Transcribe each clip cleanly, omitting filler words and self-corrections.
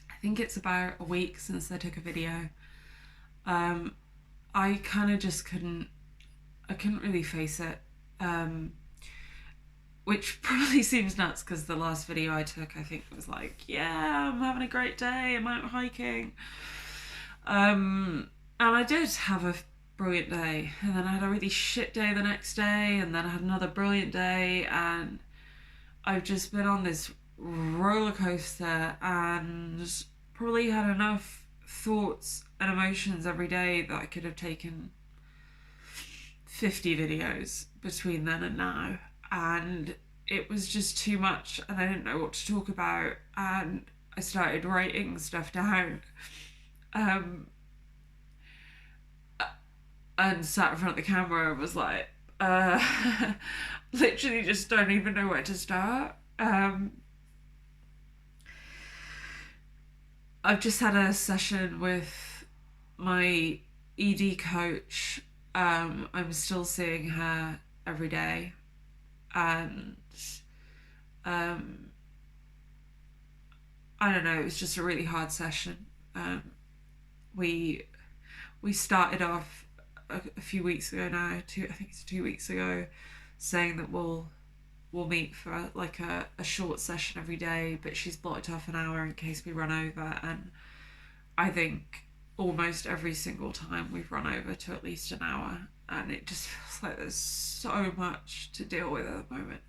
I think it's about a week since I took a video. Um, I kind of just couldn't. I couldn't really face it. Um, which probably seems nuts because the last video I took, I think, was like, yeah, I'm having a great day, I'm out hiking. And I did have a brilliant day, and then I had a really shit day the next day, and then I had another brilliant day, and I've just been on this roller coaster and probably had enough thoughts and emotions every day that I could have taken 50 videos between then and now. And it was just too much, and I didn't know what to talk about. And I started writing stuff down. Um, and sat in front of the camera and was like, literally just don't even know where to start. I've just had a session with my ED coach. I'm still seeing her every day, and um, I don't know. It was just a really hard session. We we started off a few weeks ago now. I think it's 2 weeks ago, saying that we'll meet for like a short session every day, but she's blocked off an hour in case we run over. And I think almost every single time we've run over to at least an hour, and it just feels like there's so much to deal with at the moment.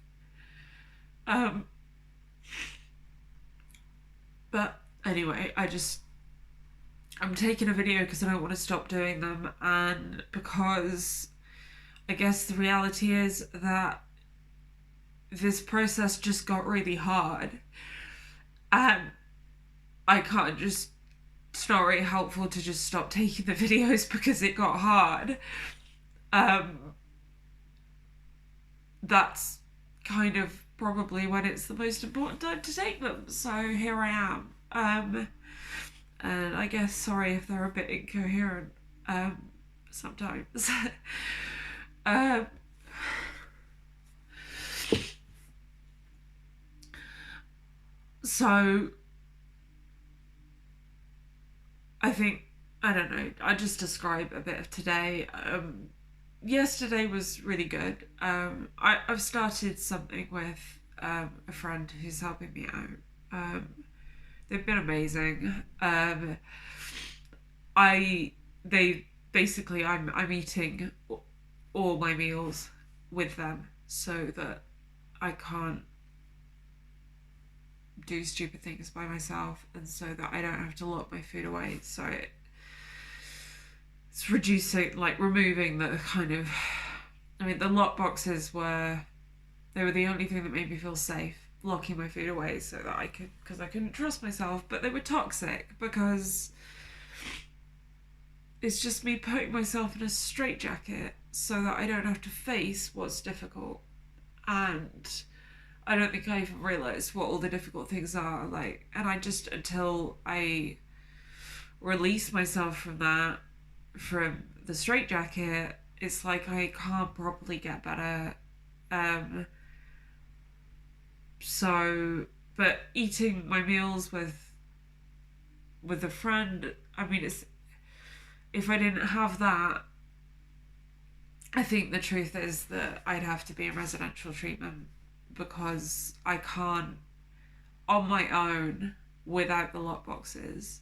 Um, but anyway, I'm taking a video because I don't want to stop doing them, and because I guess the reality is that this process just got really hard, and I can't just. It's not really helpful to just stop taking the videos because it got hard. Um, that's kind of probably when it's the most important time to take them. So here I am. And I guess sorry if they're a bit incoherent sometimes. um, so I think, I don't know, I just describe a bit of today. Yesterday was really good. I've started something with a friend who's helping me out. Um, they've been amazing. I they basically I'm eating all my meals with them so that I can't do stupid things by myself, and so that I don't have to lock my food away. So it's reducing, like removing the kind of, I mean, the lock boxes they were the only thing that made me feel safe, locking my food away so that because I couldn't trust myself, but they were toxic because it's just me putting myself in a straitjacket so that I don't have to face what's difficult. And I don't think I even realised what all the difficult things are. Like, and I just, until I release myself from that, from the straitjacket, it's like I can't properly get better. Um, so, but eating my meals with a friend, I mean, it's, if I didn't have that, I think the truth is that I'd have to be in residential treatment because I can't, on my own, without the lockboxes,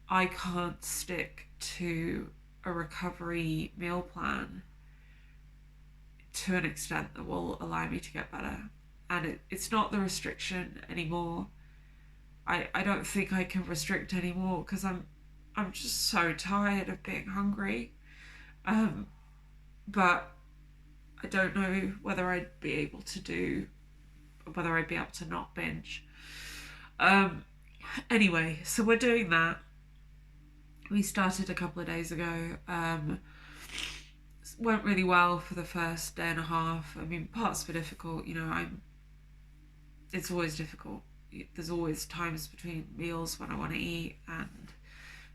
I can't stick to a recovery meal plan to an extent that will allow me to get better. And it's not the restriction anymore. I don't think I can restrict anymore because I'm just so tired of being hungry. Um, but I don't know whether I'd be able to whether I'd be able to not binge. Um, anyway, so we're doing that. We started a couple of days ago. Went really well for the first day and a half. I mean, parts were difficult. It's always difficult. There's always times between meals when I want to eat and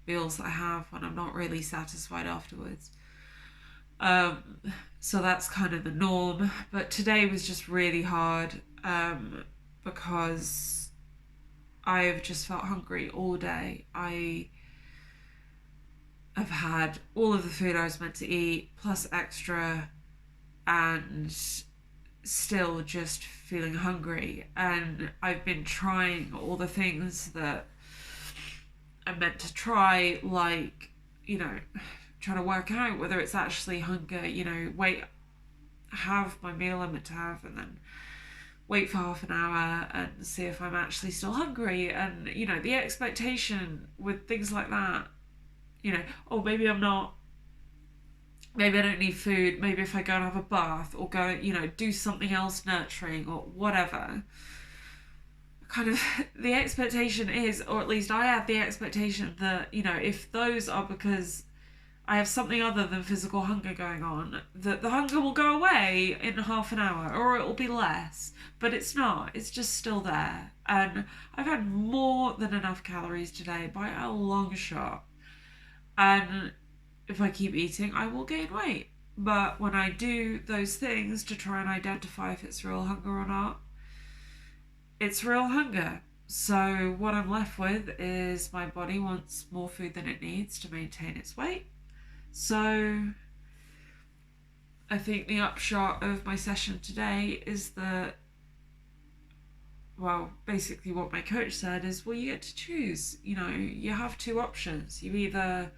meals that I have when I'm not really satisfied afterwards. Um, so that's kind of the norm. But today was just really hard because I've just felt hungry all day. I have had all of the food I was meant to eat, plus extra, and still just feeling hungry. And I've been trying all the things that I'm meant to try, like, trying to work out whether it's actually hunger, have my meal I'm meant to have, and then wait for half an hour and see if I'm actually still hungry. And, the expectation with things like that, oh, maybe I'm not, maybe I don't need food, maybe if I go and have a bath or go, do something else nurturing or whatever. Kind of the expectation is, or at least I had the expectation that, if those are because I have something other than physical hunger going on, that the hunger will go away in half an hour or it will be less. But it's not. It's just still there. And I've had more than enough calories today by a long shot. And if I keep eating, I will gain weight. But when I do those things to try and identify if it's real hunger or not, it's real hunger. So what I'm left with is my body wants more food than it needs to maintain its weight. So I think the upshot of my session today is that, well, basically what my coach said is, well, you get to choose. You have two options. You either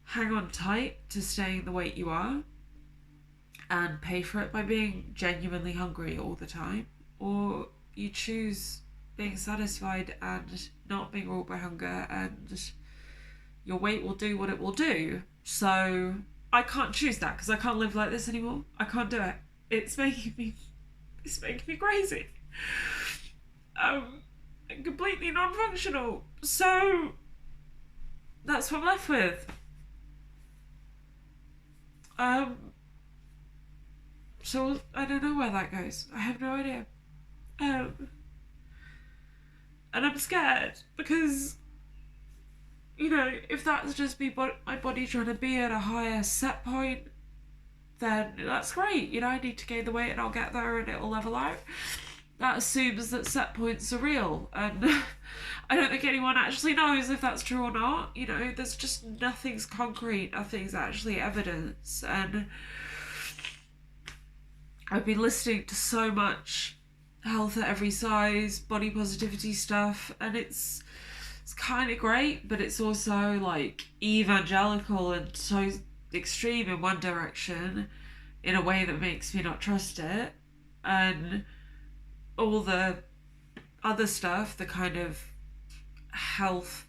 hang on tight to staying the weight you are and pay for it by being genuinely hungry all the time, or you choose being satisfied and not being ruled by hunger, and your weight will do what it will do. So I can't choose that because I can't live like this anymore. I can't do it. It's making me crazy. Completely non-functional. So that's what I'm left with. So I don't know where that goes. I have no idea. And I'm scared because, if that's just my body trying to be at a higher set point, then that's great. I need to gain the weight and I'll get there and it'll level out. That assumes that set points are real, and I don't think anyone actually knows if that's true or not. There's just nothing's concrete, nothing's actually evidence. And I've been listening to so much health at every size, body positivity stuff, and it's kind of great, but it's also like evangelical and so extreme in one direction in a way that makes me not trust it. And all the other stuff, the kind of health,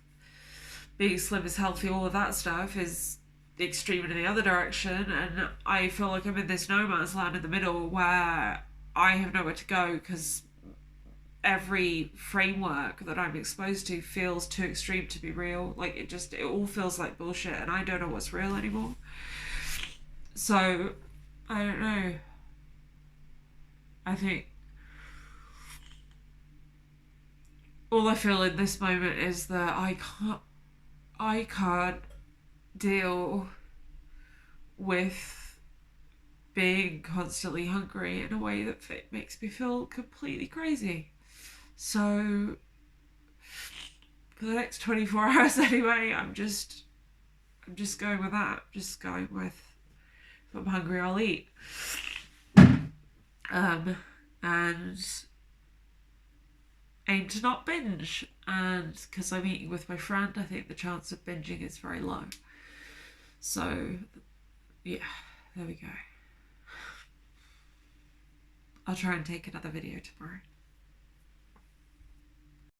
being slim is healthy, all of that stuff is extreme in the other direction. And I feel like I'm in this no man's land in the middle where I have nowhere to go because every framework that I'm exposed to feels too extreme to be real. Like it all feels like bullshit, and I don't know what's real anymore. So I don't know. I think all I feel in this moment is that I can't deal with being constantly hungry in a way that makes me feel completely crazy. So for the next 24 hours anyway, I'm just going with that. Just going with, if I'm hungry, I'll eat. And aim to not binge. And because I'm eating with my friend, I think the chance of binging is very low. So yeah, there we go. I'll try and take another video tomorrow.